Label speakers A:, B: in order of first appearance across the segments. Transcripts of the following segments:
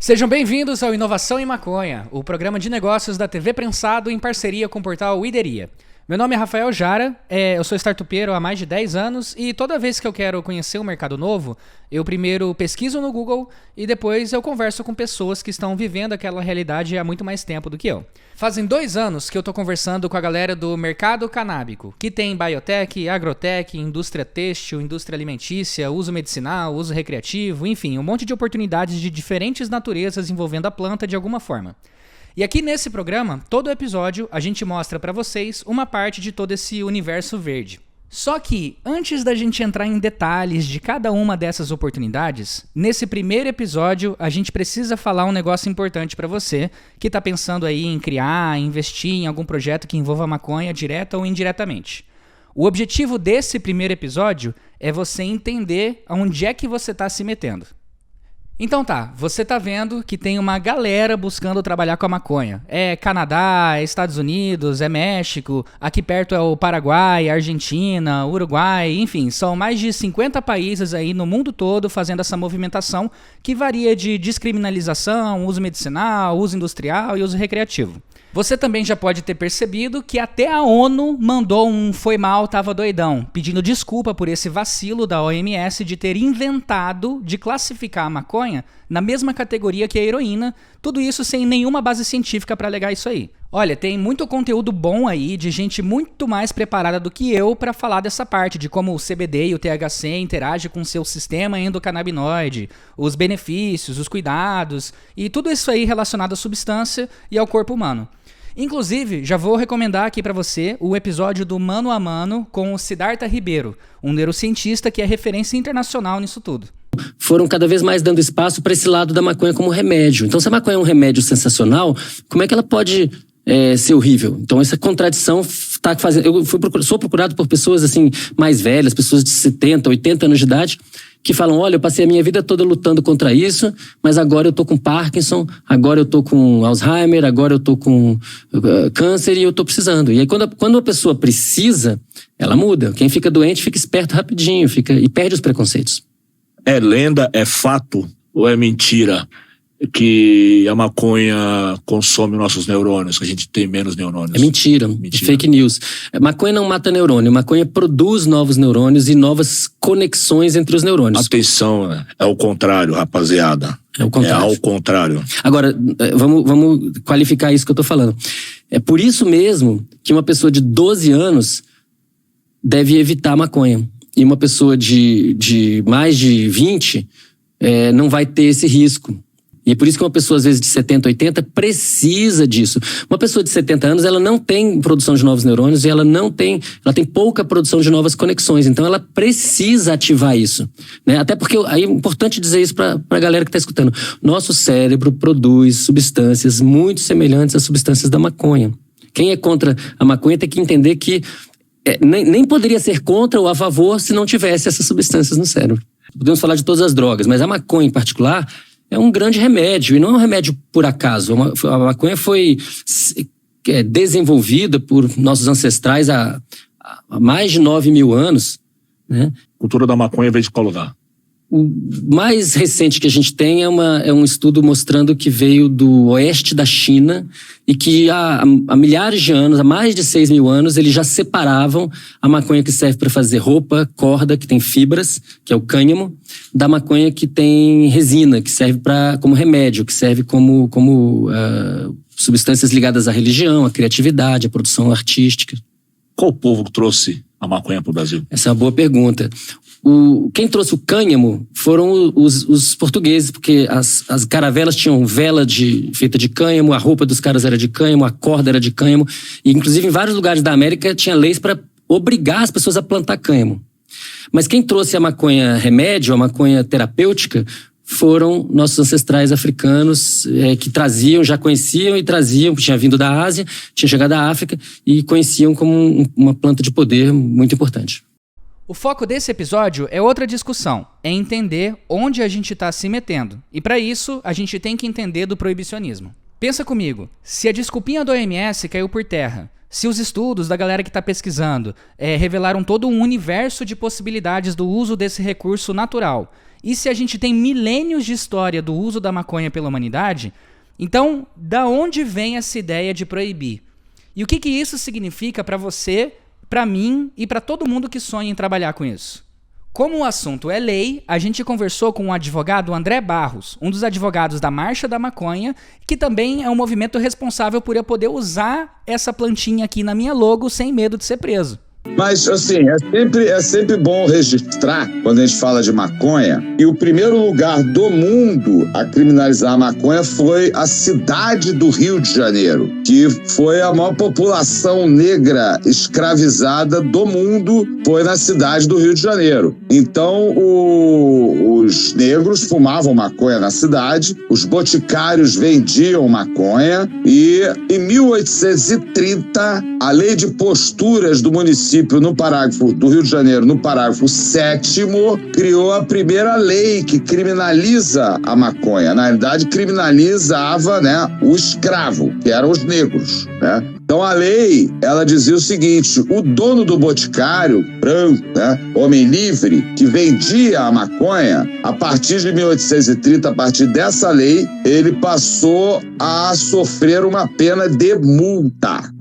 A: Sejam bem-vindos ao Inovação em Maconha, o programa de negócios da TV Prensado em parceria com o portal Ideria. Meu nome é Rafael Jara, eu sou startupeiro há mais de 10 anos e toda vez que eu quero conhecer um mercado novo, eu primeiro pesquiso no Google e depois eu converso com pessoas que estão vivendo aquela realidade há muito mais tempo do que eu. Fazem 2 anos que eu estou conversando com a galera do mercado canábico, que tem biotech, agrotech, indústria têxtil, indústria alimentícia, uso medicinal, uso recreativo, enfim, um monte de oportunidades de diferentes naturezas envolvendo a planta de alguma forma. E aqui nesse programa, todo episódio, a gente mostra pra vocês uma parte de todo esse universo verde. Só que, antes da gente entrar em detalhes de cada uma dessas oportunidades, nesse primeiro episódio, a gente precisa falar um negócio importante pra você, que tá pensando aí em criar, investir em algum projeto que envolva maconha direta ou indiretamente. O objetivo desse primeiro episódio é você entender onde é que você tá se metendo. Então tá, você tá vendo que tem uma galera buscando trabalhar com a maconha. É Canadá, é Estados Unidos, é México, aqui perto é o Paraguai, Argentina, Uruguai, enfim, são mais de 50 países aí no mundo todo fazendo essa movimentação que varia de descriminalização, uso medicinal, uso industrial e uso recreativo. Você também já pode ter percebido que até a ONU mandou um "foi mal, tava doidão", pedindo desculpa por esse vacilo da OMS de ter inventado de classificar a maconha na mesma categoria que a heroína, tudo isso sem nenhuma base científica para alegar isso aí. Olha, tem muito conteúdo bom aí de gente muito mais preparada do que eu para falar dessa parte, de como o CBD e o THC interagem com o seu sistema endocannabinoide, os benefícios, os cuidados e tudo isso aí relacionado à substância e ao corpo humano. Inclusive, já vou recomendar aqui para você o episódio do Mano a Mano com o Siddhartha Ribeiro, um neurocientista que é referência internacional nisso tudo.
B: Foram cada vez mais dando espaço para esse lado da maconha como remédio. Então, se a maconha é um remédio sensacional, como é que ela pode ser horrível? Então, essa contradição está fazendo... Eu sou procurado por pessoas assim mais velhas, pessoas de 70, 80 anos de idade, que falam, olha, eu passei a minha vida toda lutando contra isso, mas agora eu tô com Parkinson, agora eu tô com Alzheimer, agora eu tô com câncer e eu tô precisando. E aí quando a pessoa precisa, ela muda. Quem fica doente fica esperto rapidinho e perde os preconceitos.
C: É lenda, é fato ou é mentira que a maconha consome nossos neurônios, que a gente tem menos neurônios?
B: É mentira. É fake news. Maconha não mata neurônio, maconha produz novos neurônios e novas conexões entre os neurônios.
C: Atenção, é o contrário, rapaziada.
B: É o contrário.
C: É ao contrário.
B: Agora, vamos qualificar isso que eu tô falando. É por isso mesmo que uma pessoa de 12 anos deve evitar a maconha. E uma pessoa de mais de 20 não vai ter esse risco. E é por isso que uma pessoa, às vezes, de 70, 80, precisa disso. Uma pessoa de 70 anos, ela não tem produção de novos neurônios e ela tem pouca produção de novas conexões. Então, ela precisa ativar isso, né? Até porque, aí é importante dizer isso para a galera que está escutando. Nosso cérebro produz substâncias muito semelhantes às substâncias da maconha. Quem é contra a maconha tem que entender que nem poderia ser contra ou a favor se não tivesse essas substâncias no cérebro. Podemos falar de todas as drogas, mas a maconha em particular é um grande remédio, e não é um remédio por acaso. A maconha foi desenvolvida por nossos ancestrais há mais de 9.000 anos, né?
C: A cultura da maconha veio de qual lugar?
B: O mais recente que a gente tem é um estudo mostrando que veio do oeste da China e que há milhares de anos, há mais de 6.000 anos, eles já separavam a maconha que serve para fazer roupa, corda, que tem fibras, que é o cânhamo, da maconha que tem resina, que serve como remédio, que serve como substâncias ligadas à religião, à criatividade, à produção artística.
C: Qual povo que trouxe a maconha para o Brasil?
B: Essa é uma boa pergunta. Quem trouxe o cânhamo foram os portugueses, porque as caravelas tinham vela feita de cânhamo, a roupa dos caras era de cânhamo, a corda era de cânhamo. E, inclusive, em vários lugares da América tinha leis para obrigar as pessoas a plantar cânhamo. Mas quem trouxe a maconha remédio, a maconha terapêutica, foram nossos ancestrais africanos que já conheciam e traziam, tinha vindo da Ásia, tinha chegado da África e conheciam como uma planta de poder muito importante.
A: O foco desse episódio é outra discussão, é entender onde a gente está se metendo. E para isso, a gente tem que entender do proibicionismo. Pensa comigo, se a desculpinha do OMS caiu por terra, se os estudos da galera que está pesquisando revelaram todo um universo de possibilidades do uso desse recurso natural, E se a gente tem milênios de história do uso da maconha pela humanidade, então da onde vem essa ideia de proibir? E o que isso significa para você, para mim e para todo mundo que sonha em trabalhar com isso? Como o assunto é lei, a gente conversou com o advogado André Barros, um dos advogados da Marcha da Maconha, que também é um movimento responsável por eu poder usar essa plantinha aqui na minha logo sem medo de ser preso.
D: Mas, assim, é sempre bom registrar, quando a gente fala de maconha, que o primeiro lugar do mundo a criminalizar a maconha foi a cidade do Rio de Janeiro, que foi a maior população negra escravizada do mundo, foi na cidade do Rio de Janeiro. Então, os negros fumavam maconha na cidade, os boticários vendiam maconha e, em 1830, a lei de posturas do município no parágrafo do Rio de Janeiro, no parágrafo 7º, criou a primeira lei que criminaliza a maconha. Na realidade, criminalizava, né, o escravo, que eram os negros, né? Então a lei, ela dizia o seguinte: o dono do boticário, branco, né, homem livre, que vendia a maconha, a partir de 1830, a partir dessa lei, ele passou a sofrer uma pena de multa.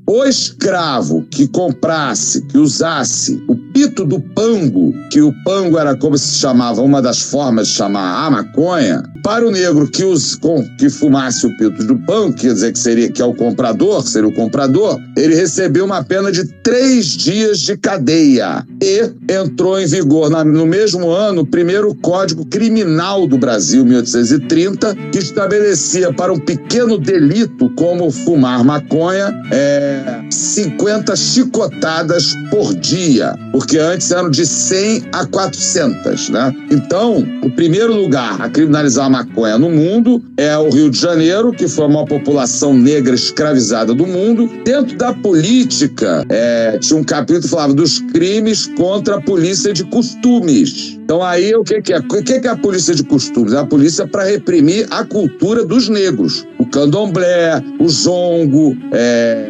D: O escravo que comprasse, que usasse o pito do pango, que o pango era como se chamava, uma das formas de chamar a maconha, para o negro que fumasse o pito do pango, quer dizer que é o comprador, seria o comprador, ele recebeu uma pena de 3 dias de cadeia. E entrou em vigor no mesmo ano o primeiro Código Criminal do Brasil, 1830, que estabelecia para um pequeno delito como fumar maconha 50 chicotadas por dia, porque antes eram de 100 a 400, né? Então, o primeiro lugar a criminalizar a maconha no mundo é o Rio de Janeiro, que foi a maior população negra escravizada do mundo. Dentro da política, tinha um capítulo que falava dos crimes contra a polícia de costumes. Então aí o que é? O que é a polícia de costumes? É a polícia para reprimir a cultura dos negros. O candomblé, o jongo,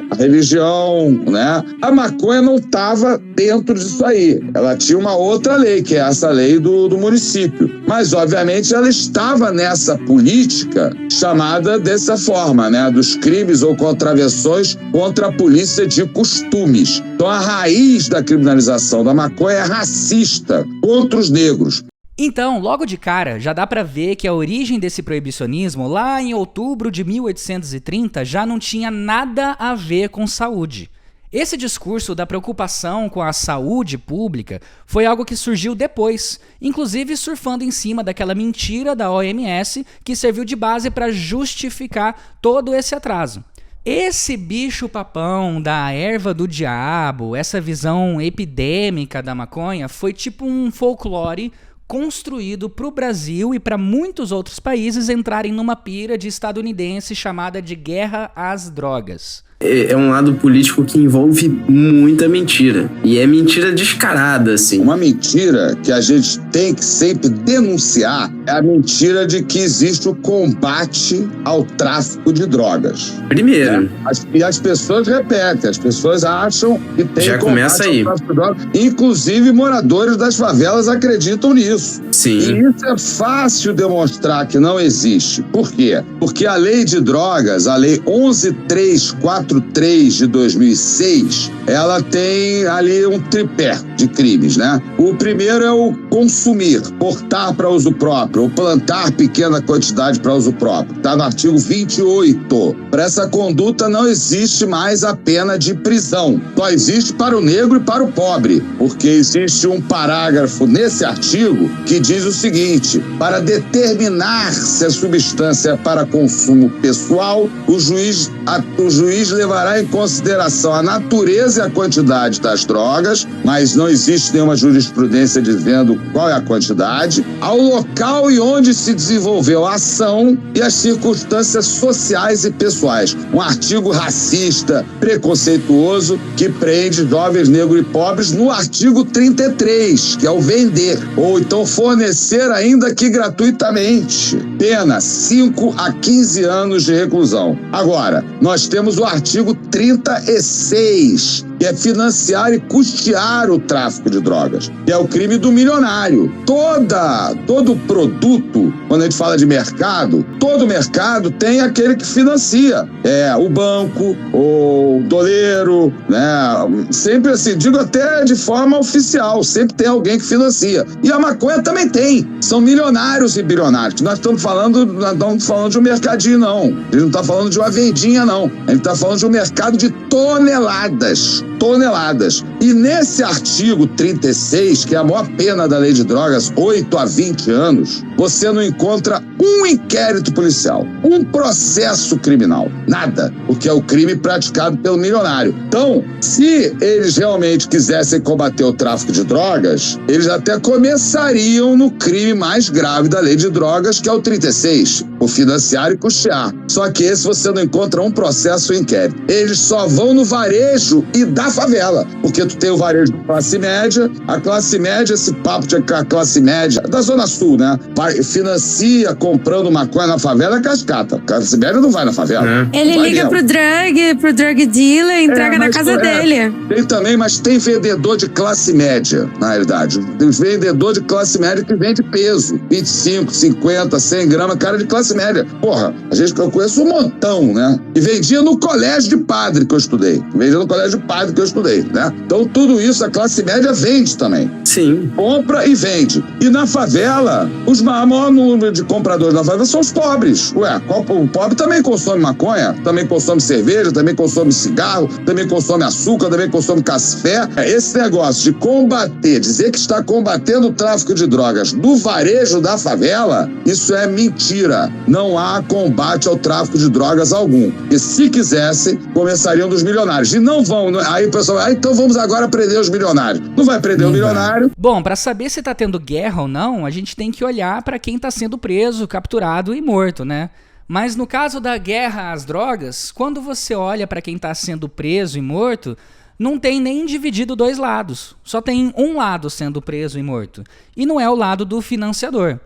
D: a religião, né? A maconha não estava dentro disso aí. Ela tinha uma outra lei, que é essa lei do município. Mas, obviamente, ela estava nessa política chamada dessa forma, né? Dos crimes ou contravenções contra a polícia de costumes. Então, a raiz da criminalização da maconha é racista contra os negros.
A: Então, logo de cara, já dá pra ver que a origem desse proibicionismo, lá em outubro de 1830, já não tinha nada a ver com saúde. Esse discurso da preocupação com a saúde pública foi algo que surgiu depois, inclusive surfando em cima daquela mentira da OMS que serviu de base para justificar todo esse atraso. Esse bicho-papão da erva do diabo, essa visão epidêmica da maconha, foi tipo um folclore construído para o Brasil e para muitos outros países entrarem numa pira de estadunidense chamada de guerra às drogas.
E: É um lado político que envolve muita mentira. E é mentira descarada, assim.
D: Uma mentira que a gente tem que sempre denunciar é a mentira de que existe o combate ao tráfico de drogas.
E: Primeiro.
D: E as pessoas repetem, as pessoas acham que tem
E: já começa aí.
D: Ao tráfico de drogas. Inclusive, moradores das favelas acreditam nisso.
E: Sim.
D: E isso é fácil demonstrar que não existe. Por quê? Porque a lei de drogas, a lei 11.343 de 2006, ela tem ali um tripé de crimes, né? O primeiro é o consumir, portar para uso próprio, ou plantar pequena quantidade para uso próprio. Está no artigo 28. Para essa conduta não existe mais a pena de prisão. Só existe para o negro e para o pobre, porque existe um parágrafo nesse artigo que diz o seguinte: para determinar se a substância é para consumo pessoal, o juiz levará em consideração a natureza e a quantidade das drogas, mas não existe nenhuma jurisprudência dizendo qual é a quantidade, ao local e onde se desenvolveu a ação e as circunstâncias sociais e pessoais. Um artigo racista, preconceituoso, que prende jovens negros e pobres no artigo 33, que é o vender, ou então fornecer ainda que gratuitamente. Pena 5 a 15 anos de reclusão. Agora, nós temos o artigo 36, que é financiar e custear o tráfico de drogas, que é o crime do milionário. Todo produto, quando a gente fala de mercado, todo mercado tem aquele que financia. O banco, o doleiro, né? Sempre assim, digo até de forma oficial, sempre tem alguém que financia. E a maconha também tem. São milionários e bilionários. Nós não estamos falando de um mercadinho, não. A gente não está falando de uma vendinha, não. A gente está falando de um mercado de toneladas. E nesse artigo 36, que é a maior pena da lei de drogas, 8 a 20 anos, você não encontra um inquérito policial, um processo criminal, nada, porque é o crime praticado pelo milionário. Então, se eles realmente quisessem combater o tráfico de drogas, eles até começariam no crime mais grave da lei de drogas, que é o 36, o financiar e custear. Só que esse você não encontra um processo ou inquérito. Eles só vão no varejo e da favela, porque tu tem o varejo de classe média, a classe média, esse papo de que a classe média da Zona Sul, né, financia comprando maconha na favela, é cascata. A classe média não vai na favela.
F: Ele liga pro drug dealer e entrega na casa dele.
D: Tem também, mas tem vendedor de classe média, na realidade. Tem vendedor de classe média que vende peso, 25, 50, 100 gramas, cara de classe média. Porra, eu conheço um montão, né? E vendia no colégio de padre que eu estudei. Né? Então tudo isso a classe média vende também.
E: Sim.
D: Compra e vende. E na favela, o maior número de compradores na favela são os pobres. O pobre também consome maconha, também consome cerveja, também consome cigarro, também consome açúcar, também consome café. Esse negócio de combater, dizer que está combatendo o tráfico de drogas no varejo da favela, isso é mentira. Não há combate ao tráfico de drogas algum. E se quisessem, começariam dos milionários. E não vão. Aí o pessoal, então vamos agora prender os milionários. Não vai prender o milionário.
A: Bom, pra saber se tá tendo guerra ou não, a gente tem que olhar pra quem tá sendo preso, capturado e morto, né? Mas no caso da guerra às drogas, quando você olha pra quem tá sendo preso e morto, não tem nem dividido dois lados. Só tem um lado sendo preso e morto. E não é o lado do financiador.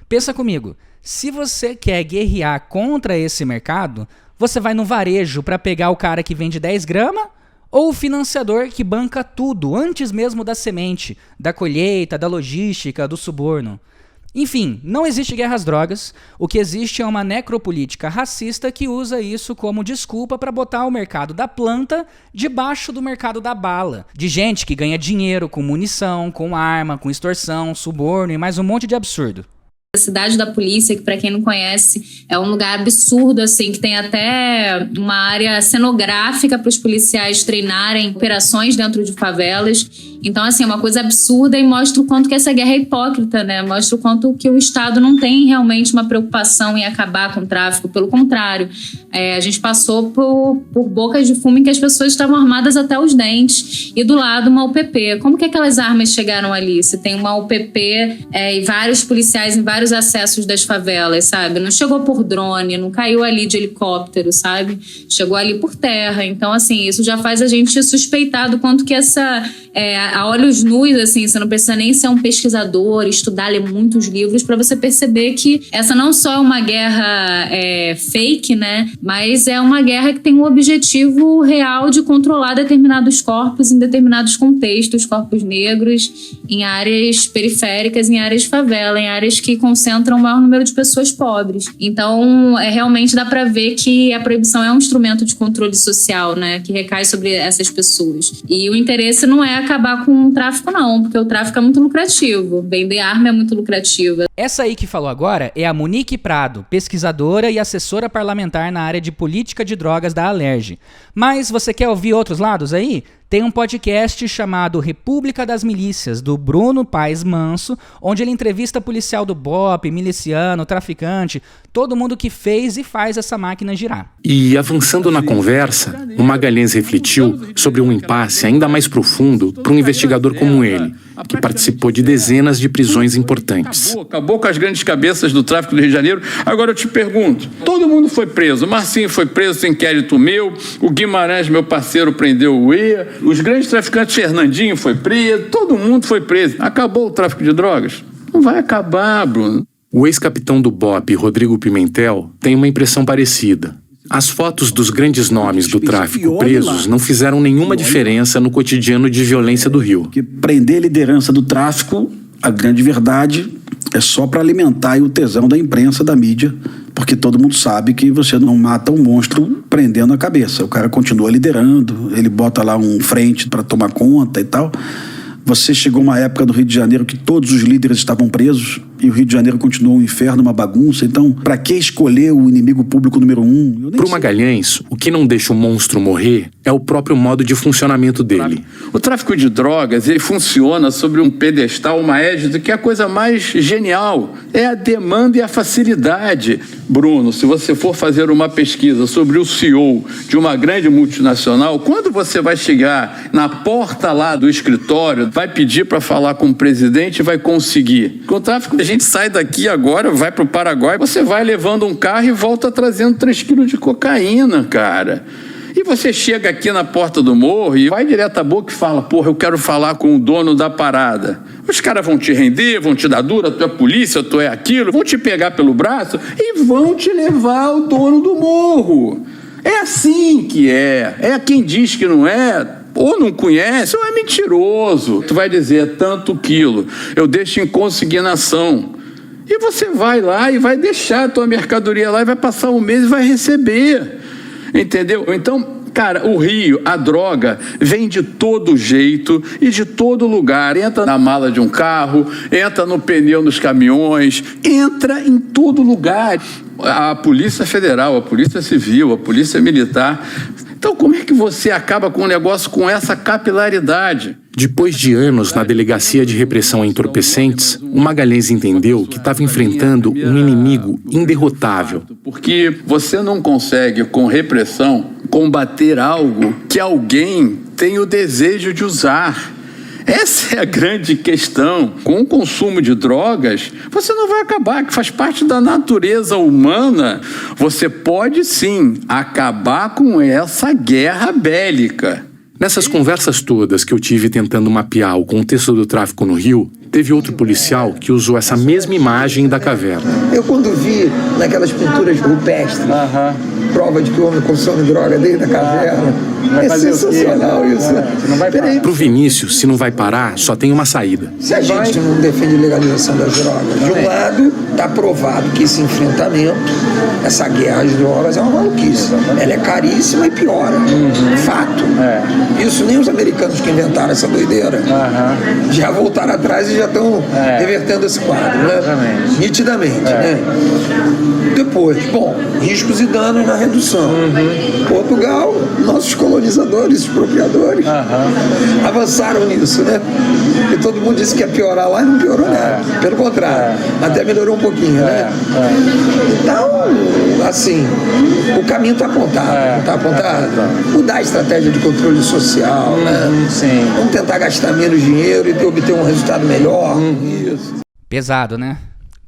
A: Pensa comigo, se você quer guerrear contra esse mercado, você vai no varejo pra pegar o cara que vende 10 gramas ou o financiador que banca tudo, antes mesmo da semente, da colheita, da logística, do suborno. Enfim, não existe guerra às drogas, o que existe é uma necropolítica racista que usa isso como desculpa para botar o mercado da planta debaixo do mercado da bala, de gente que ganha dinheiro com munição, com arma, com extorsão, suborno e mais um monte de absurdo.
G: A cidade da polícia, que para quem não conhece, é um lugar absurdo, assim, que tem até uma área cenográfica para os policiais treinarem operações dentro de favelas. Então, assim, é uma coisa absurda e mostra o quanto que essa guerra é hipócrita, né? Mostra o quanto que o Estado não tem realmente uma preocupação em acabar com o tráfico. Pelo contrário, a gente passou por bocas de fumo em que as pessoas estavam armadas até os dentes. E do lado, uma UPP. Como que aquelas armas chegaram ali? Se tem uma UPP e vários policiais em vários acessos das favelas, sabe? Não chegou por drone, não caiu ali de helicóptero, sabe? Chegou ali por terra. Então, assim, isso já faz a gente suspeitar do quanto que essa... a olhos nus, assim, você não precisa nem ser um pesquisador, estudar, ler muitos livros para você perceber que essa não só é uma guerra fake, né? Mas é uma guerra que tem um objetivo real de controlar determinados corpos em determinados contextos, corpos negros, em áreas periféricas, em áreas de favela, em áreas que concentram o maior número de pessoas pobres. Então, realmente dá para ver que a proibição é um instrumento de controle social, né? Que recai sobre essas pessoas. E o interesse não é acabar com o tráfico, não, porque o tráfico é muito lucrativo. Vender arma é muito lucrativa.
A: Essa aí que falou agora é a Monique Prado, pesquisadora e assessora parlamentar na área de política de drogas da Alerj. Mas você quer ouvir outros lados aí? Tem um podcast chamado República das Milícias, do Bruno Paes Manso, onde ele entrevista policial do BOPE, miliciano, traficante, todo mundo que fez e faz essa máquina girar.
H: E avançando na conversa, o Magalhães refletiu sobre um impasse ainda mais profundo para um investigador como ele, que participou de dezenas de prisões importantes.
I: Acabou com as grandes cabeças do tráfico do Rio de Janeiro. Agora eu te pergunto, todo mundo foi preso. O Marcinho foi preso sem inquérito meu, o Guimarães, meu parceiro, prendeu o EA, os grandes traficantes, Fernandinho foi preso, todo mundo foi preso. Acabou o tráfico de drogas? Não vai acabar, Bruno.
H: O ex-capitão do BOPE, Rodrigo Pimentel, tem uma impressão parecida. As fotos dos grandes nomes do tráfico presos não fizeram nenhuma diferença no cotidiano de violência do Rio.
J: Porque prender a liderança do tráfico, a grande verdade, é só para alimentar o tesão da imprensa, da mídia, porque todo mundo sabe que você não mata um monstro prendendo a cabeça. O cara continua liderando, ele bota lá um frente para tomar conta e tal. Você chegou uma época do Rio de Janeiro que todos os líderes estavam presos e o Rio de Janeiro continuou um inferno, uma bagunça. Então, para que escolher o inimigo público número 1?
H: Para o Magalhães, o que não deixa o monstro morrer é o próprio modo de funcionamento dele.
I: O tráfico de drogas, ele funciona sobre um pedestal, uma égide, que é a coisa mais genial. É a demanda e a facilidade. Bruno, se você for fazer uma pesquisa sobre o CEO de uma grande multinacional, quando você vai chegar na porta lá do escritório, vai pedir para falar com o presidente e vai conseguir. Com o tráfico, a gente sai daqui agora, vai para o Paraguai, você vai levando um carro e volta trazendo 3 quilos de cocaína, cara. E você chega aqui na porta do morro e vai direto à boca e fala, porra, eu quero falar com o dono da parada. Os caras vão te render, vão te dar dura, tu é polícia, tu é aquilo, vão te pegar pelo braço e vão te levar ao dono do morro. É assim que é. É quem diz que não é, ou não conhece, ou é mentiroso. Tu vai dizer, é tanto quilo, eu deixo em consignação. E você vai lá e vai deixar a tua mercadoria lá e vai passar um mês e vai receber. Entendeu? Então, cara, o Rio, a droga, vem de todo jeito e de todo lugar. Entra na mala de um carro, entra no pneu dos caminhões, entra em todo lugar. A Polícia Federal, a Polícia Civil, a Polícia Militar. Então, como é que você acaba com um negócio com essa capilaridade?
H: Depois de anos na Delegacia de Repressão a Entorpecentes, o Magalhães entendeu que estava enfrentando um inimigo inderrotável.
I: Porque você não consegue, com repressão, combater algo que alguém tem o desejo de usar. Essa é a grande questão. Com o consumo de drogas, você não vai acabar, que faz parte da natureza humana. Você pode, sim, acabar com essa guerra bélica.
H: Nessas conversas todas que eu tive tentando mapear o contexto do tráfico no Rio, teve outro policial que usou essa mesma imagem da caverna.
K: Eu quando vi naquelas pinturas rupestres, prova de que o homem consome droga desde a caverna, é sensacional isso.
H: Pro Vinícius, se não vai parar, só tem uma saída.
K: Se a gente não defende legalização das drogas, de um lado, está provado que esse enfrentamento, essa guerra às drogas é uma maluquice. Ela é caríssima e piora. Fato. Isso nem os americanos que inventaram essa doideira já voltaram atrás e já estão revertendo esse quadro, né? Nitidamente, né? Depois, bom, riscos e danos na redução. Portugal, nossos colonizadores, expropriadores, avançaram nisso, né? E todo mundo disse que ia piorar lá e não piorou nada. Pelo contrário, até melhorou um pouquinho, né? Então, assim, o caminho está apontado. Está apontado. Mudar a estratégia de controle social, né? Vamos tentar gastar menos dinheiro e obter um resultado melhor. Isso.
A: Pesado, né?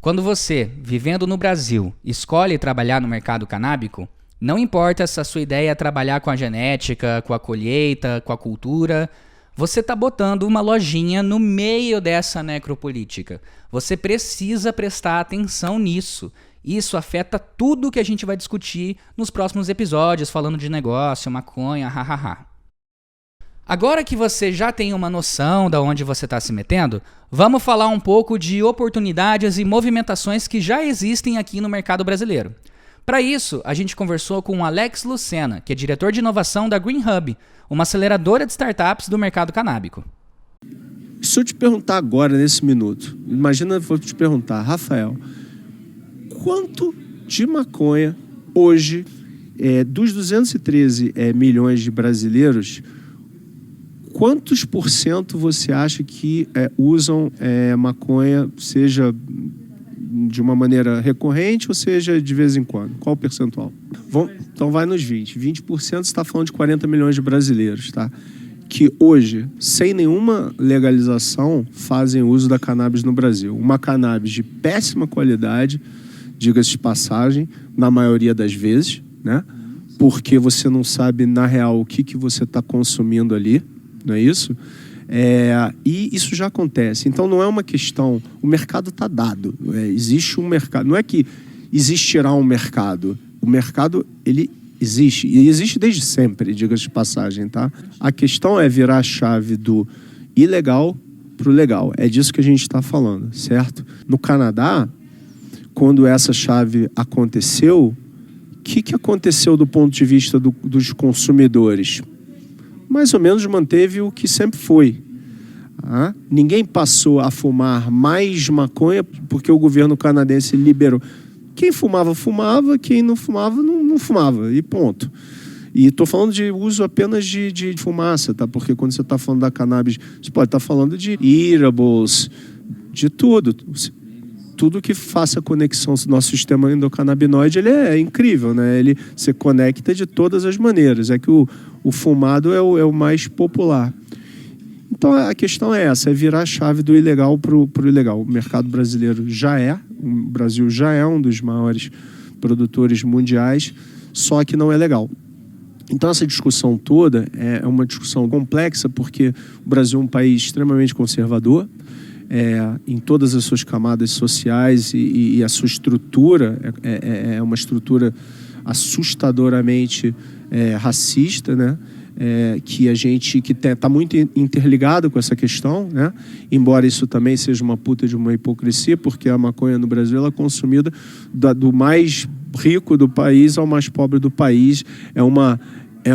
A: Quando você, vivendo no Brasil, escolhe trabalhar no mercado canábico, não importa se a sua ideia é trabalhar com a genética, com a colheita, com a cultura, você está botando uma lojinha no meio dessa necropolítica. Você precisa prestar atenção nisso. Isso afeta tudo que a gente vai discutir nos próximos episódios, falando de negócio, maconha, hahaha. Agora que você já tem uma noção de onde você está se metendo, vamos falar um pouco de oportunidades e movimentações que já existem aqui no mercado brasileiro. Para isso, a gente conversou com o Alex Lucena, que é diretor de inovação da Green Hub, uma aceleradora de startups do mercado canábico.
L: Se eu te perguntar agora, nesse minuto, imagina eu vou te perguntar, Rafael, quanto de maconha hoje, dos 213 milhões de brasileiros, quantos por cento você acha que usam maconha, seja de uma maneira recorrente ou seja de vez em quando? Qual o percentual? Então vai nos 20. 20% você está falando de 40 milhões de brasileiros, tá? Que hoje, sem nenhuma legalização, fazem uso da cannabis no Brasil. Uma cannabis de péssima qualidade, diga-se de passagem, na maioria das vezes, né? Porque você não sabe, na real, o que você está consumindo ali, não é isso? E isso já acontece. Então não é uma questão... O mercado está dado. Existe um mercado. Não é que existirá um mercado. O mercado, ele Existe. E existe desde sempre, diga-se de passagem, tá? A questão é virar a chave do ilegal para o legal. É disso que a gente está falando, certo? No Canadá, quando essa chave aconteceu, o que aconteceu do ponto de vista dos consumidores? Mais ou menos manteve o que sempre foi. Ninguém passou a fumar mais maconha porque o governo canadense liberou. Quem fumava, fumava. Quem não fumava, não fumava. E ponto. E estou falando de uso apenas de fumaça, tá? Porque quando você está falando da cannabis, você pode estar falando de edibles, de tudo. Tudo que faça conexão com o nosso sistema endocannabinoide, ele é incrível, né? Ele se conecta de todas as maneiras. É que o fumado é o mais popular. Então a questão é essa, é virar a chave do ilegal para o ilegal. O mercado brasileiro o Brasil já é um dos maiores produtores mundiais, só que não é legal. Então essa discussão toda é uma discussão complexa, porque o Brasil é um país extremamente conservador, em todas as suas camadas sociais e a sua estrutura é uma estrutura assustadoramente racista, né? Que a gente está muito interligado com essa questão, né? Embora isso também seja uma puta de uma hipocrisia, porque a maconha no Brasil ela é consumida do mais rico do país ao mais pobre do país. É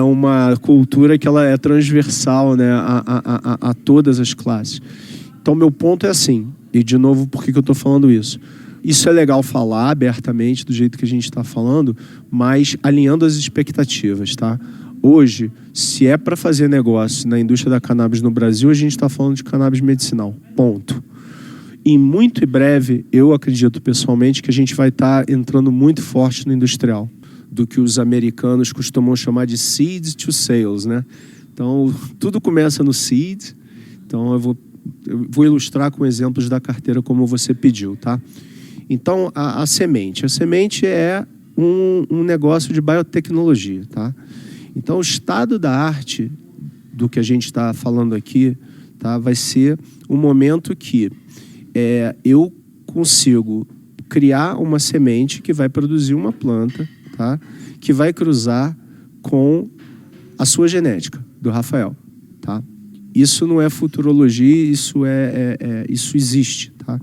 L: uma cultura que ela é transversal, né? a todas as classes. Então meu ponto é assim, e de novo, por que eu estou falando isso? Isso é legal falar abertamente do jeito que a gente está falando, mas alinhando as expectativas, tá? Hoje, se é para fazer negócio na indústria da cannabis no Brasil, a gente está falando de cannabis medicinal. Ponto. E muito em breve, eu acredito pessoalmente que a gente vai estar entrando muito forte no industrial, do que os americanos costumam chamar de seed to sales, né? Então, tudo começa no seed. Então, eu vou ilustrar com exemplos da carteira como você pediu, tá? Então, a semente. A semente é um negócio de biotecnologia, tá? Então, o estado da arte do que a gente está falando aqui, tá, vai ser um momento que eu consigo criar uma semente que vai produzir uma planta, tá, que vai cruzar com a sua genética, do Rafael. Tá? Isso não é futurologia, isso existe. Tá?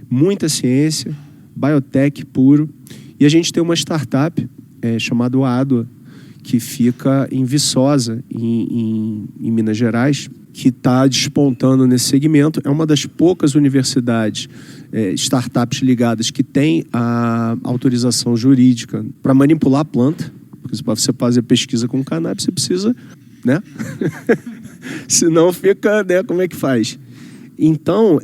L: Muita ciência, biotech puro. E a gente tem uma startup chamada Adua, que fica em Viçosa, em Minas Gerais, que está despontando nesse segmento. É uma das poucas universidades, startups ligadas, que tem a autorização jurídica para manipular a planta. Porque para você fazer pesquisa com cannabis, você precisa, né? Senão fica, né? Como é que faz? Então,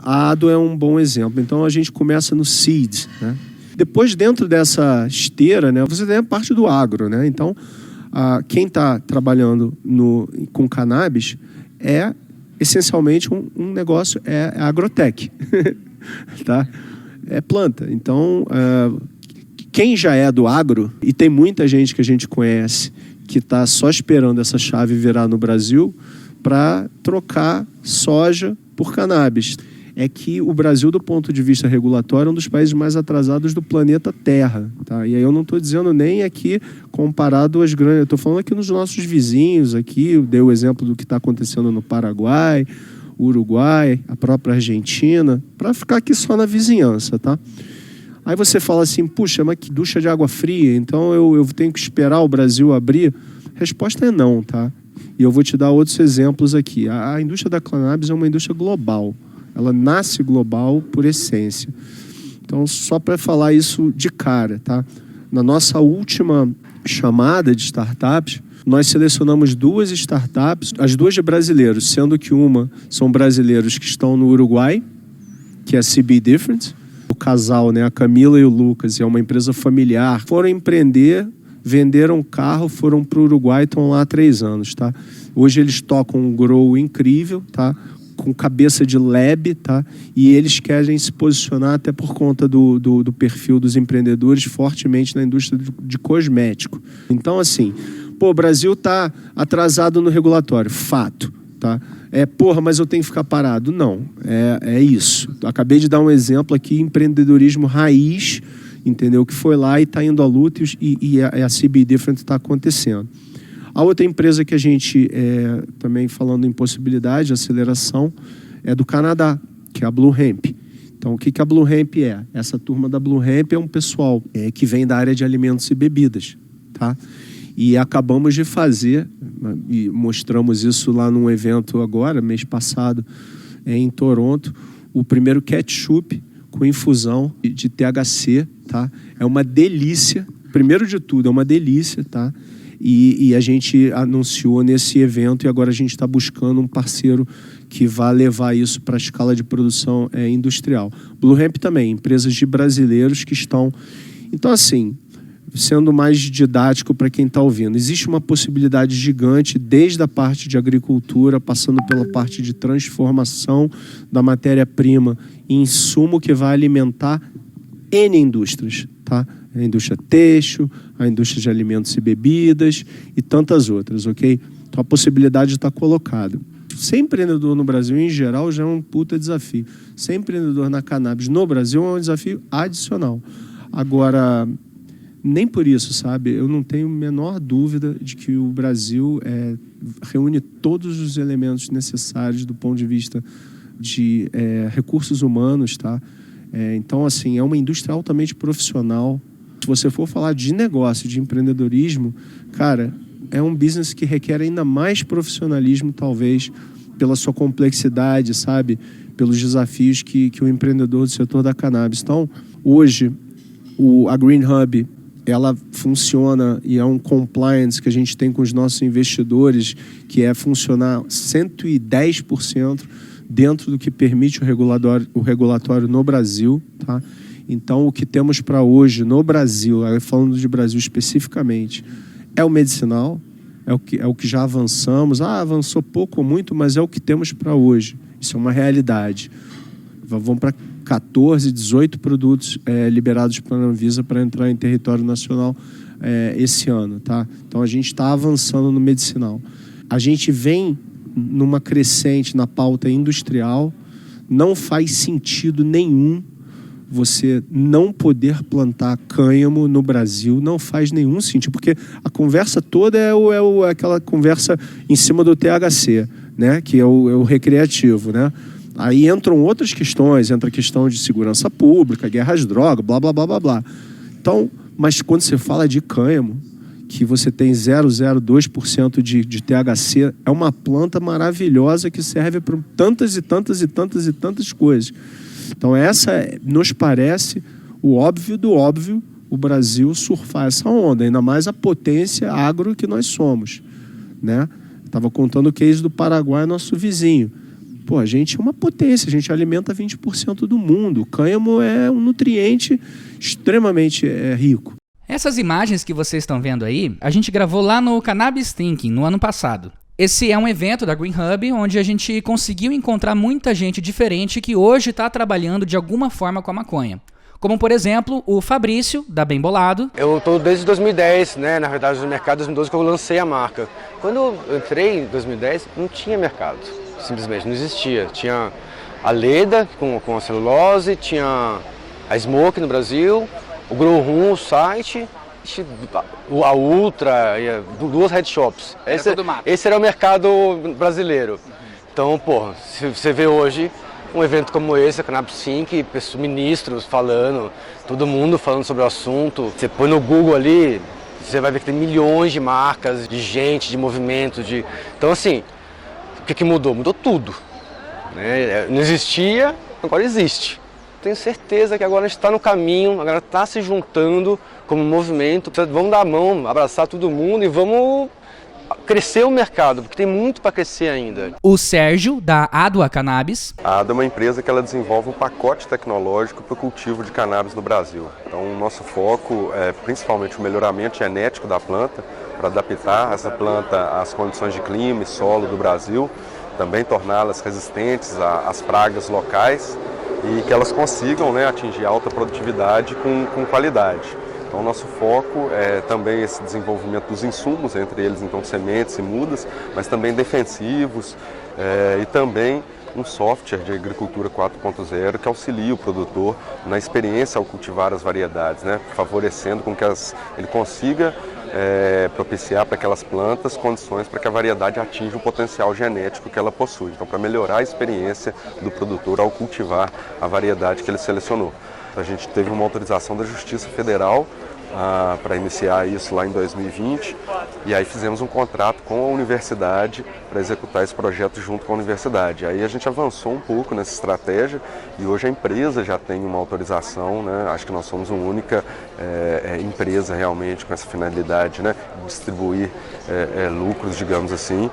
L: a Adua é um bom exemplo. Então, a gente começa no seed, né? Depois, dentro dessa esteira, né, você tem a parte do agro, né? Então, quem está trabalhando com cannabis essencialmente um negócio, agrotech, tá? É planta. Então, quem já é do agro, e tem muita gente que a gente conhece que está só esperando essa chave virar no Brasil para trocar soja por cannabis. É que o Brasil, do ponto de vista regulatório, é um dos países mais atrasados do planeta Terra. Tá? E aí eu não estou dizendo nem aqui comparado às grandes... Eu estou falando aqui nos nossos vizinhos, aqui, eu dei o exemplo do que está acontecendo no Paraguai, Uruguai, a própria Argentina, para ficar aqui só na vizinhança, tá? Aí você fala assim, puxa, mas que ducha de água fria, então eu tenho que esperar o Brasil abrir? A resposta é não, tá? E eu vou te dar outros exemplos aqui. A indústria da cannabis é uma indústria global. Ela nasce global por essência. Então, só para falar isso de cara, tá? Na nossa última chamada de startups, nós selecionamos 2 startups, as 2 de brasileiros, sendo que uma são brasileiros que estão no Uruguai, que é a CB Different. O casal, né, a Camila e o Lucas, é uma empresa familiar. Foram empreender, venderam um carro, foram para o Uruguai e estão lá há 3 anos, tá? Hoje eles tocam um grow incrível, tá? Com cabeça de lab, tá? E eles querem se posicionar até por conta do perfil dos empreendedores fortemente na indústria de cosmético. Então, assim, o Brasil está atrasado no regulatório, fato, tá? Mas eu tenho que ficar parado. Não, é isso. Acabei de dar um exemplo aqui, empreendedorismo raiz entendeu? Que foi lá e está indo à luta e a CB Different está acontecendo. A outra empresa que a gente, também falando em possibilidade, aceleração, é do Canadá, que é a Blue Hemp. Então, o que a Blue Hemp é? Essa turma da Blue Hemp é um pessoal que vem da área de alimentos e bebidas, tá? E acabamos de fazer, e mostramos isso lá num evento agora, mês passado, em Toronto, o primeiro ketchup com infusão de THC, tá? É uma delícia, primeiro de tudo, é uma delícia, tá? E a gente anunciou nesse evento e agora a gente está buscando um parceiro que vai levar isso para a escala de produção industrial. Blue Hemp também, empresas de brasileiros que estão... Então, assim, sendo mais didático para quem está ouvindo, existe uma possibilidade gigante desde a parte de agricultura, passando pela parte de transformação da matéria-prima em insumo que vai alimentar N indústrias, tá? A indústria têxtil, a indústria de alimentos e bebidas e tantas outras, ok? Então a possibilidade está colocada. Ser empreendedor no Brasil, em geral, já é um puta desafio. Ser empreendedor na cannabis no Brasil é um desafio adicional. Agora, nem por isso, sabe? Eu não tenho a menor dúvida de que o Brasil reúne todos os elementos necessários do ponto de vista de recursos humanos, tá? Então, assim, é uma indústria altamente profissional. Se você for falar de negócio, de empreendedorismo, cara, é um business que requer ainda mais profissionalismo, talvez, pela sua complexidade, sabe? Pelos desafios que o empreendedor do setor da cannabis. Então, hoje, a Green Hub, ela funciona e é um compliance que a gente tem com os nossos investidores, que é funcionar 110% dentro do que permite o regulatório no Brasil, tá? Então, o que temos para hoje no Brasil, falando de Brasil especificamente, é o medicinal, é o que já avançamos. Avançou pouco ou muito, mas é o que temos para hoje. Isso é uma realidade. Vamos para 14, 18 produtos liberados pela Anvisa para entrar em território nacional esse ano, tá? Então, a gente está avançando no medicinal. A gente vem numa crescente na pauta industrial. Não faz sentido nenhum você não poder plantar cânhamo no Brasil, não faz nenhum sentido, porque a conversa toda é aquela conversa em cima do THC, né? Que é o recreativo, né? Aí entram outras questões, entra a questão de segurança pública, guerra às drogas, blá, blá, blá, blá, blá. Então, mas quando você fala de cânhamo, que você tem 0,02% de THC, é uma planta maravilhosa que serve para tantas e tantas e tantas e tantas coisas. Então essa nos parece o óbvio do óbvio, o Brasil surfar essa onda, ainda mais a potência agro que nós somos, né? Estava contando o case do Paraguai, nosso vizinho. Pô, a gente é uma potência, a gente alimenta 20% do mundo. O cânhamo é um nutriente extremamente rico.
A: Essas imagens que vocês estão vendo aí, a gente gravou lá no Cannabis Thinking, no ano passado. Esse é um evento da Green Hub, onde a gente conseguiu encontrar muita gente diferente que hoje está trabalhando de alguma forma com a maconha. Como, por exemplo, o Fabrício, da Bem Bolado.
M: Eu estou desde 2010, né? Na verdade, no mercado 2012 que eu lancei a marca. Quando eu entrei em 2010, não tinha mercado, simplesmente, não existia. Tinha a Leda com a celulose, tinha a Smoke no Brasil, o Grow Room, o site, a Ultra, duas head shops. Esse era o mercado brasileiro. Então, porra, se você vê hoje um evento como esse, a Cannabis Think, ministros falando, todo mundo falando sobre o assunto. Você põe no Google ali, você vai ver que tem milhões de marcas, de gente, de movimento, Então, assim, o que mudou? Mudou tudo, né? Não existia, agora existe. Tenho certeza que agora a gente está no caminho, agora está se juntando como movimento. Vamos dar a mão, abraçar todo mundo e vamos crescer o mercado, porque tem muito para crescer ainda.
A: O Sérgio, da Adua Cannabis.
N: A Adua é uma empresa que ela desenvolve um pacote tecnológico para o cultivo de cannabis no Brasil. Então, o nosso foco é principalmente o melhoramento genético da planta, para adaptar essa planta às condições de clima e solo do Brasil, também torná-las resistentes às pragas locais e que elas consigam, né, atingir alta produtividade com qualidade. Então, o nosso foco é também esse desenvolvimento dos insumos, entre eles, então, sementes e mudas, mas também defensivos e também um software de agricultura 4.0 que auxilia o produtor na experiência ao cultivar as variedades, né? Favorecendo com que ele consiga propiciar para aquelas plantas condições para que a variedade atinja o potencial genético que ela possui. Então, para melhorar a experiência do produtor ao cultivar a variedade que ele selecionou. A gente teve uma autorização da Justiça Federal para iniciar isso lá em 2020 e aí fizemos um contrato com a universidade para executar esse projeto junto com a universidade. Aí a gente avançou um pouco nessa estratégia e hoje a empresa já tem uma autorização, né? Acho que nós somos a única empresa realmente com essa finalidade, né? Distribuir lucros, digamos assim,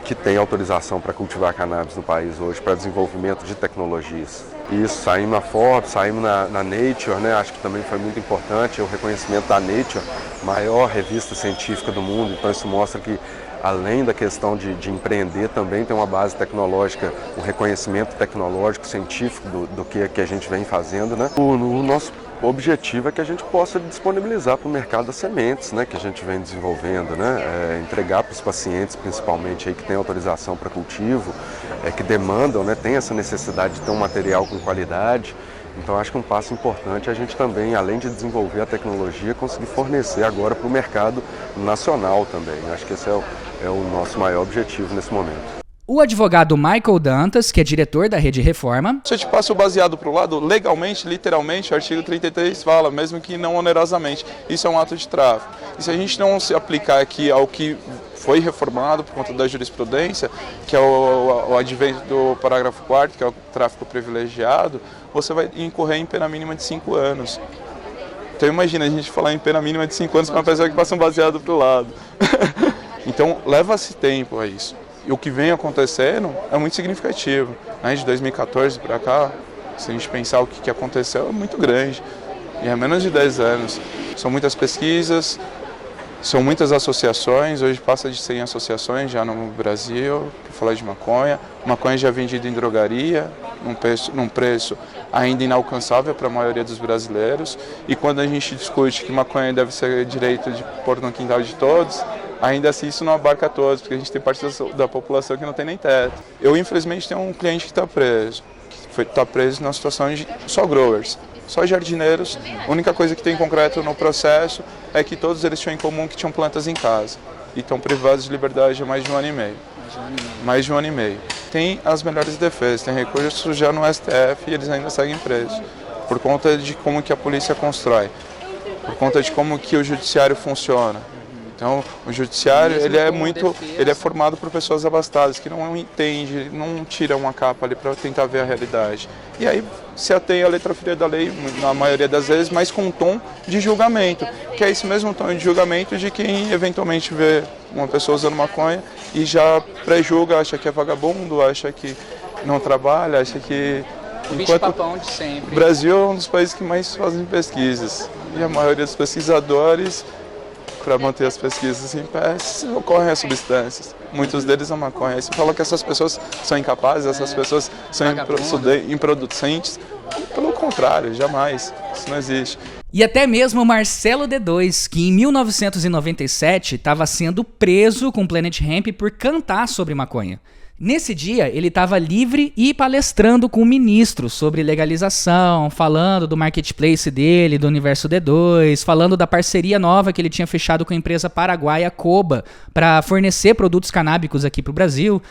N: que tem autorização para cultivar cannabis no país hoje, para desenvolvimento de tecnologias. Isso, saímos na Forbes, saímos na Nature, né? Acho que também foi muito importante o reconhecimento da Nature, maior revista científica do mundo, então isso mostra que além da questão de empreender, também tem uma base tecnológica, um reconhecimento tecnológico, científico do que a gente vem fazendo, né? O nosso objetivo é que a gente possa disponibilizar para o mercado as sementes, né, que a gente vem desenvolvendo, né, entregar para os pacientes, principalmente aí que tem autorização para cultivo, que demandam, né, tem essa necessidade de ter um material com qualidade. Então acho que um passo importante é a gente também, além de desenvolver a tecnologia, conseguir fornecer agora para o mercado nacional também. Acho que esse é o nosso maior objetivo nesse momento.
A: O advogado Michael Dantas, que é diretor da Rede Reforma.
O: Se a gente passa o baseado para o lado, legalmente, literalmente, o artigo 33 fala, mesmo que não onerosamente, isso é um ato de tráfico. E se a gente não se aplicar aqui ao que foi reformado por conta da jurisprudência, que é o advento do parágrafo 4º, que é o tráfico privilegiado, você vai incorrer em pena mínima de 5 anos. Então imagina a gente falar em pena mínima de 5 anos para uma pessoa que passa um baseado para o lado. Então leva-se tempo a isso. E o que vem acontecendo é muito significativo. Né? De 2014 para cá, se a gente pensar o que aconteceu, é muito grande. E é menos de 10 anos. São muitas pesquisas, são muitas associações. Hoje passa de 100 associações já no Brasil, para falar de maconha. Maconha já é vendida em drogaria, num preço ainda inalcançável para a maioria dos brasileiros. E quando a gente discute que maconha deve ser direito de pôr no quintal de todos, ainda assim isso não abarca todos, porque a gente tem parte da população que não tem nem teto. Eu, infelizmente, tenho um cliente que está preso. Está preso numa situação de só growers, só jardineiros. A única coisa que tem em concreto no processo é que todos eles tinham em comum que tinham plantas em casa. E estão privados de liberdade há mais de 1 ano e meio. Mais de 1 ano e meio. Tem as melhores defesas, tem recursos já no STF e eles ainda seguem presos. Por conta de como que a polícia constrói. Por conta de como que o judiciário funciona. Então, o judiciário, ele é formado por pessoas abastadas, que não entendem, não tiram uma capa ali para tentar ver a realidade. E aí se atém à letra fria da lei, na maioria das vezes, mas com um tom de julgamento, que é esse mesmo tom de julgamento de quem eventualmente vê uma pessoa usando maconha e já pré-julga, acha que é vagabundo, acha que não trabalha, acha que...
A: O bicho-papão de sempre.
O: O Brasil é um dos países que mais fazem pesquisas, e a maioria dos pesquisadores... Para manter as pesquisas em pé, ocorrem as substâncias. Muitos deles a maconha. Aí você fala que essas pessoas são incapazes, essas pessoas são improducentes. Pelo contrário, jamais. Isso não existe.
A: E até mesmo Marcelo D2, que em 1997 estava sendo preso com Planet Hemp por cantar sobre maconha. Nesse dia, ele estava livre e palestrando com o ministro sobre legalização, falando do marketplace dele, do Universo D2, falando da parceria nova que ele tinha fechado com a empresa paraguaia Coba para fornecer produtos canábicos aqui para o Brasil.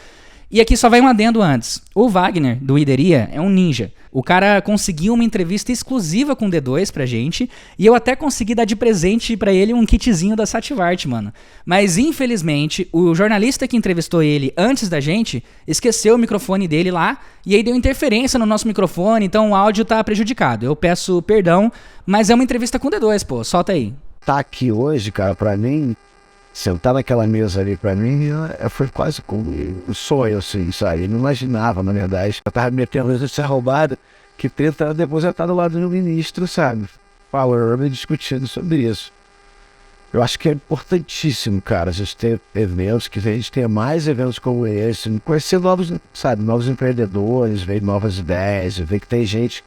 A: E aqui só vai um adendo antes. O Wagner, do Ideria, é um ninja. O cara conseguiu uma entrevista exclusiva com o D2 pra gente, e eu até consegui dar de presente pra ele um kitzinho da Sativart, mano. Mas, infelizmente, o jornalista que entrevistou ele antes da gente esqueceu o microfone dele lá, e aí deu interferência no nosso microfone, então o áudio tá prejudicado. Eu peço perdão, mas é uma entrevista com o D2, pô. Solta aí.
P: Tá aqui hoje, cara, pra mim... Sentar naquela mesa ali pra mim foi quase como um sonho, assim, sabe? Eu não imaginava, na verdade. Eu tava me metendo nessa roubada que 30 anos depois eu tava do lado do ministro, sabe? Falando e discutindo sobre isso. Eu acho que é importantíssimo, cara, a gente ter eventos, que a gente tenha mais eventos como esse, conhecer novos, sabe, novos empreendedores, ver novas ideias, ver que tem gente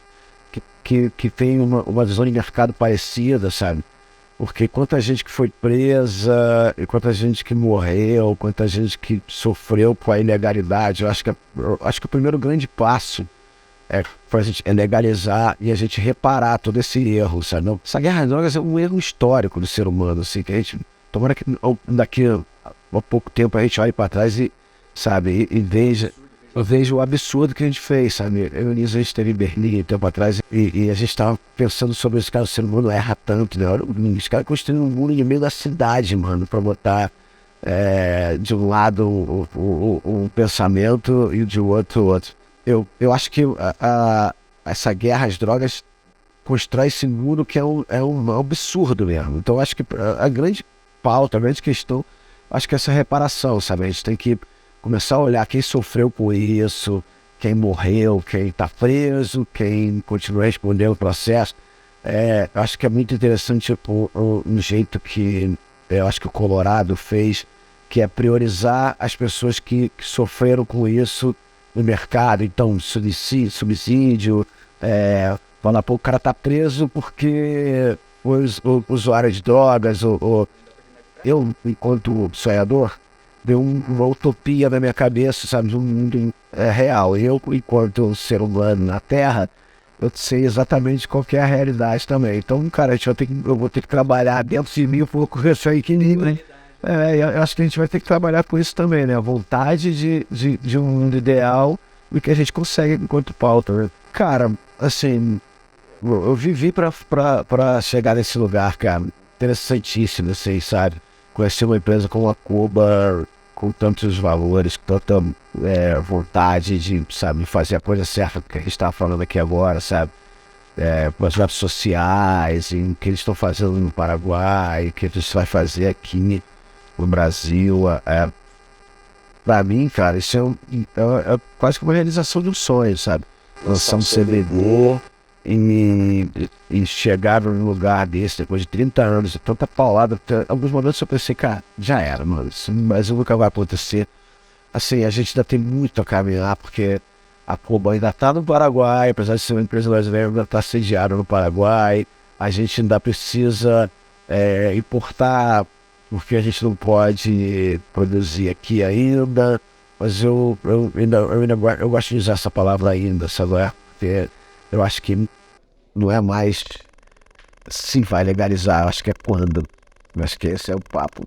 P: que tem uma visão de mercado parecida, sabe? Porque quanta gente que foi presa, e quanta gente que morreu, quanta gente que sofreu com a ilegalidade. Eu acho que o primeiro grande passo é legalizar e a gente reparar todo esse erro, sabe? Não, essa guerra às drogas é um erro histórico do ser humano, assim, que a gente, tomara que daqui a pouco tempo a gente olhe para trás e, sabe, e veja o absurdo que a gente fez, sabe? Eu e o Nisa, a gente esteve em Berlim um tempo atrás e a gente estava pensando sobre esse cara, o ser humano erra tanto, né? Os caras construindo um muro no meio da cidade, mano, para botar de um lado um pensamento e de outro. Eu acho que essa guerra às drogas constrói esse muro que é um absurdo mesmo. Então acho que a grande pauta, a grande questão, acho que é essa reparação, sabe? A gente tem que começar a olhar quem sofreu por isso, quem morreu, quem está preso, quem continua respondendo o processo. Eu acho que é muito interessante um jeito que eu acho que o Colorado fez, que é priorizar as pessoas que sofreram com isso no mercado. Então, subsídio, falar, pô, o cara tá preso porque o usuário de drogas, eu, enquanto sonhador, deu uma utopia na minha cabeça, sabe, de um mundo real. Eu, enquanto ser humano na Terra, eu sei exatamente qual que é a realidade também. Então, cara, eu vou ter que trabalhar dentro de mim um pouco com esse equilíbrio, né? Eu acho que a gente vai ter que trabalhar com isso também, né? A vontade de um mundo ideal e que a gente consegue enquanto pauta, né? Cara, assim, eu vivi pra chegar nesse lugar, cara. Interessantíssimo, assim, sabe? Conhecer uma empresa como a Cuba, com tantos valores, com tanta vontade de, sabe, fazer a coisa certa que a gente está falando aqui agora, sabe? Projetos sociais, em que eles estão fazendo no Paraguai, que a gente vai fazer aqui no Brasil. Pra mim, cara, isso é quase que uma realização de um sonho, sabe? Lançar um CBD e chegar num lugar desse depois de 30 anos, tanta paulada. Em alguns momentos eu pensei, cara, já era, mano, isso no Brasil nunca vai acontecer. Assim, a gente ainda tem muito a caminhar, porque a Cuba ainda tá no Paraguai, apesar de ser uma empresa brasileira, ainda tá sediada no Paraguai. A gente ainda precisa importar, porque a gente não pode produzir aqui ainda. Mas eu gosto de usar essa palavra ainda, sabe? Porque eu acho que não é mais se vai legalizar, eu acho que é quando. Eu acho que esse é o papo.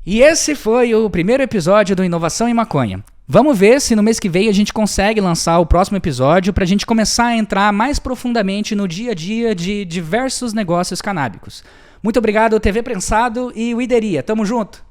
A: E esse foi o primeiro episódio do Inovação em Maconha. Vamos ver se no mês que vem a gente consegue lançar o próximo episódio pra gente começar a entrar mais profundamente no dia a dia de diversos negócios canábicos. Muito obrigado, TV Prensado e Wideria. Tamo junto!